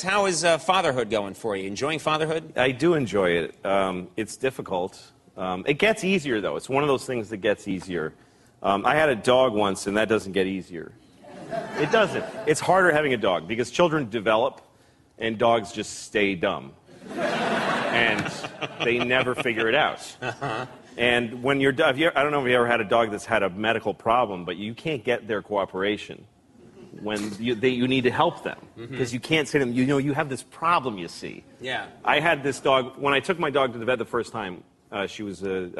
How is fatherhood going for you? Enjoying fatherhood? I do enjoy it. It's difficult. It gets easier, though. It's one of those things that gets easier. I had a dog once, and that doesn't get easier. It doesn't. It's harder having a dog because children develop, and dogs just stay dumb. And they never figure it out. And when you're done, I don't know if you ever had a dog that's had a medical problem, but you can't get their cooperation when you need to help them. Because you can't say to them, you have this problem, you see. Yeah. I had this dog, when I took my dog to the vet the first time, she was, a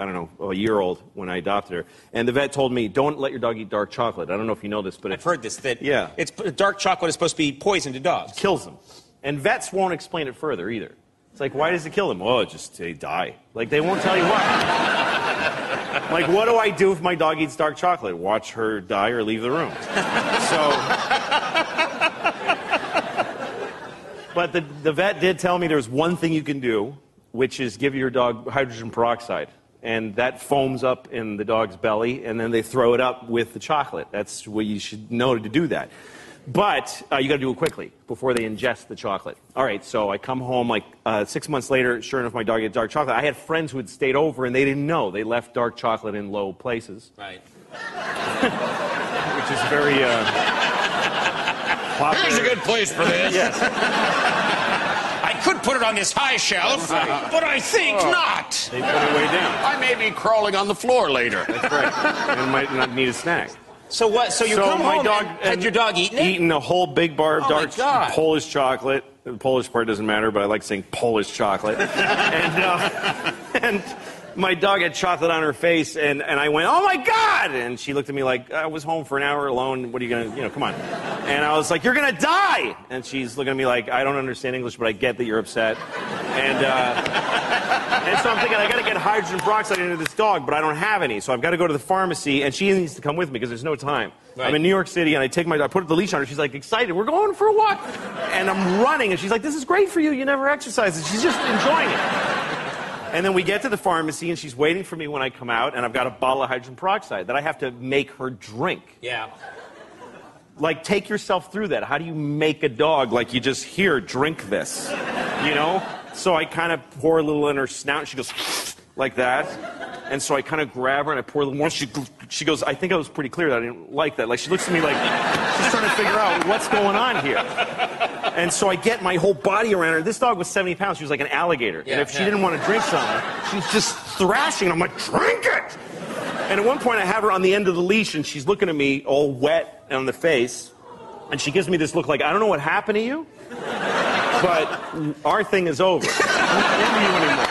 year old when I adopted her. And the vet told me, don't let your dog eat dark chocolate. I don't know if you know this, but I've heard this, that yeah. Dark chocolate is supposed to be poison to dogs. It kills them. And vets won't explain it further either. It's like, why does it kill them? Oh, they die. Like, they won't tell you why. Like, what do I do if my dog eats dark chocolate? Watch her die or leave the room. But the vet did tell me there's one thing you can do, which is give your dog hydrogen peroxide. And that foams up in the dog's belly, and then they throw it up with the chocolate. That's what you should know to do that. But you got to do it quickly before they ingest the chocolate. All right, so I come home like 6 months later. Sure enough, my dog ate dark chocolate. I had friends who had stayed over, and they didn't know. They left dark chocolate in low places. Right. Which is very popular. Here's a good place for this. Yes. I could put it on this high shelf, but I think not. They put it way down. I may be crawling on the floor later. That's right. And might not need a snack. So what? So you come home and had your dog eaten it? Eating a whole big bar of dark Polish chocolate. The Polish part doesn't matter, but I like saying Polish chocolate. and my dog had chocolate on her face, and I went, oh my God! And she looked at me like, I was home for an hour alone. What are you going to, come on. And I was like, you're going to die! And she's looking at me like, I don't understand English, but I get that you're upset. And so I'm thinking, I got to get hydrogen peroxide into this dog, but I don't have any. So I've got to go to the pharmacy, and she needs to come with me because there's no time. Right. I'm in New York City, and I take my dog, I put the leash on her. She's like excited. We're going for a walk. And I'm running, and she's like, this is great for you. You never exercise. And she's just enjoying it. And then we get to the pharmacy, and she's waiting for me when I come out, and I've got a bottle of hydrogen peroxide that I have to make her drink. Yeah. Like, take yourself through that. How do you make a dog like you just, here, drink this? You know? So I kind of pour a little in her snout, and she goes like that. And so I kind of grab her, and I pour a little more. She goes, I think I was pretty clear that I didn't like that. Like, she looks at me like she's trying to figure out what's going on here. And so I get my whole body around her. This dog was 70 pounds. She was like an alligator. Yeah, and if she didn't want to drink something, she's just thrashing. I'm like, drink it! And at one point, I have her on the end of the leash, and she's looking at me all wet on the face. And she gives me this look like, I don't know what happened to you, but our thing is over. I'm not into you anymore.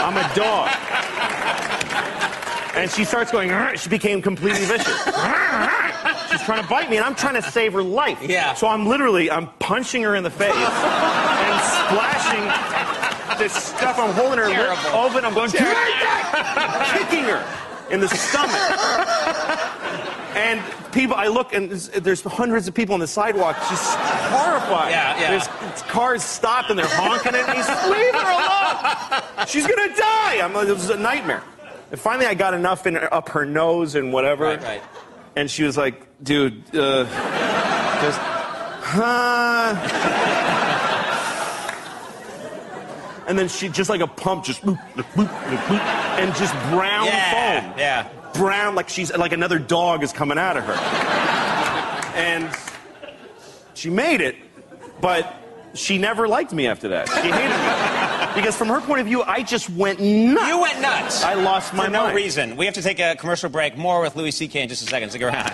I'm a dog. And she starts going, she became completely vicious. She's trying to bite me, and I'm trying to save her life. Yeah. So I'm punching her in the face and splashing this stuff. I'm holding her lip open. I'm going, kicking her in the stomach. And people, I look, and there's hundreds of people on the sidewalk just horrified. Yeah. There's cars stopped, and they're honking at me. Leave her alone! She's gonna die! It was a nightmare. And finally, I got enough up her nose and whatever. Right. And she was like, dude, just, And then she, just like a pump, just, and just brown foam. Yeah. Brown, like she's, like another dog is coming out of her. And she made it, but she never liked me after that. She hated me. Because from her point of view, I just went nuts. You went nuts. I lost my mind. For no reason. We have to take a commercial break. More with Louis C.K. in just a second. Stick around.